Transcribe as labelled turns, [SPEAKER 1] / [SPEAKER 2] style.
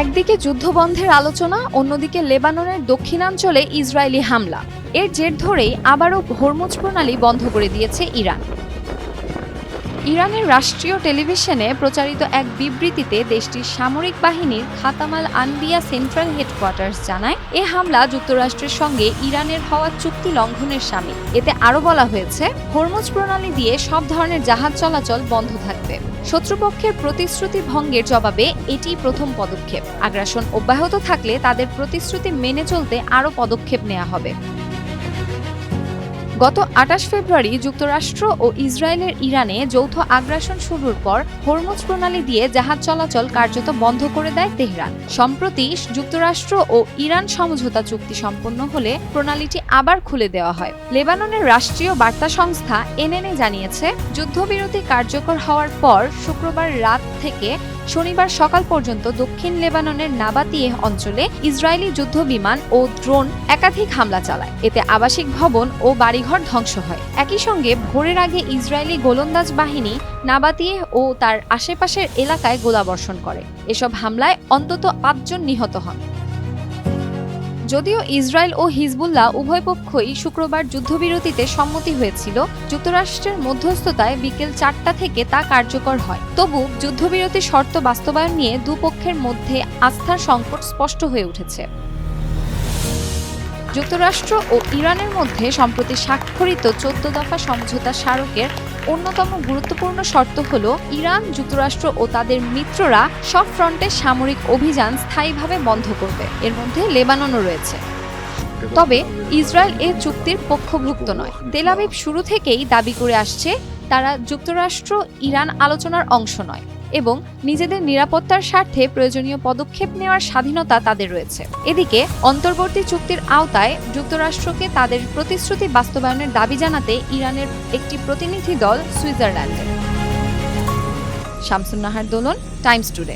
[SPEAKER 1] একদিকে যুদ্ধবন্ধের আলোচনা, অন্যদিকে লেবাননের দক্ষিণাঞ্চলে ইসরায়েলি হামলা। এর জের ধরেই আবারও হরমুজ প্রণালী বন্ধ করে দিয়েছে ইরান। ইরানের রাষ্ট্রীয় টেলিভিশনে প্রচারিত এক বিবৃতিতে দেশটির সামরিক বাহিনীর খাতাম আল আনবিয়া সেন্ট্রাল হেডকোয়ার্টার্স জানায়, এ হামলা যুক্তরাষ্ট্রের সঙ্গে ইরানের হওয়া চুক্তি লঙ্ঘনের শামিল। এতে আরও বলা হয়েছে, হরমুজ প্রণালী দিয়ে সব ধরনের জাহাজ চলাচল বন্ধ থাকবে। শত্রুপক্ষের প্রতিশ্রুতি ভঙ্গের জবাবে এটি প্রথম পদক্ষেপ। আগ্রাসন অব্যাহত থাকলে তাদের প্রতিশ্রুতি মেনে চলতে আরও পদক্ষেপ নেওয়া হবে। গত ২৮ ফেব্রুয়ারি যুক্তরাষ্ট্র ও ইসরায়েলের ইরানে যৌথ আগ্রাসন শুরুর পর হরমুজ প্রণালী দিয়ে জাহাজ চলাচল কার্যত বন্ধ করে দেয় তেহরান। সম্প্রতি যুক্তরাষ্ট্র ও ইরান সমঝোতা চুক্তি সম্পন্ন হলে প্রণালীটি আবার খুলে দেওয়া হয়। লেবাননের রাষ্ট্রীয় বার্তা সংস্থা এনএনএ জানিয়েছে, যুদ্ধবিরতি কার্যকর হওয়ার পর শুক্রবার রাত থেকে শনিবার সকাল পর্যন্ত দক্ষিণ লেবাননের নাবাতিয়েহ অঞ্চলে ইসরায়েলি যুদ্ধবিমান ও ড্রোন একাধিক হামলা চালায়। এতে আবাসিক ভবন ও বাড়িঘর ধ্বংস হয়। একই সঙ্গে ভোরের আগে ইসরায়েলি গোলন্দাজ বাহিনী নাবাতিয়েহ ও তার আশেপাশের এলাকায় গোলাবর্ষণ করে। এসব হামলায় অন্তত ৫ জন নিহত হন। যদিও ইসরায়েল ও হিজবুল্লাহ উভয় পক্ষই শুক্রবার যুদ্ধবিরতিতে সম্মতি হয়েছিল, যুক্তরাষ্ট্রের মধ্যস্থতায় বিকেল ৪টা থেকে তা কার্যকর হয়। তবু যুদ্ধবিরতির শর্ত বাস্তবায়ন নিয়ে দুপক্ষের মধ্যে আস্থার সংকট স্পষ্ট হয়ে উঠেছে। যুক্তরাষ্ট্র ও ইরানের মধ্যে সম্প্রতি স্বাক্ষরিত ১৪ দফা সমঝোতা স্মারকের অন্যতম গুরুত্বপূর্ণ শর্ত হল, ইরান, যুক্তরাষ্ট্র ও তাদের মিত্ররা সব ফ্রন্টে সামরিক অভিযান স্থায়ীভাবে বন্ধ করবে। এর মধ্যে লেবাননও রয়েছে। তবে ইসরায়েল এ চুক্তির পক্ষভুক্ত নয়। তেল আবিব শুরু থেকেই দাবি করে আসছে, তারা যুক্তরাষ্ট্র ইরান আলোচনার অংশ নয় এবং নিজেদের নিরাপত্তার স্বার্থে প্রয়োজনীয় পদক্ষেপ নেওয়ার স্বাধীনতা তাদের রয়েছে। এদিকে অন্তর্বর্তী চুক্তির আওতায় যুক্তরাষ্ট্রকে তাদের প্রতিশ্রুতি বাস্তবায়নের দাবি জানাতে ইরানের একটি প্রতিনিধি দল সুইজারল্যান্ডে। শামসুন নাহার দোলন, টাইমস টুডে।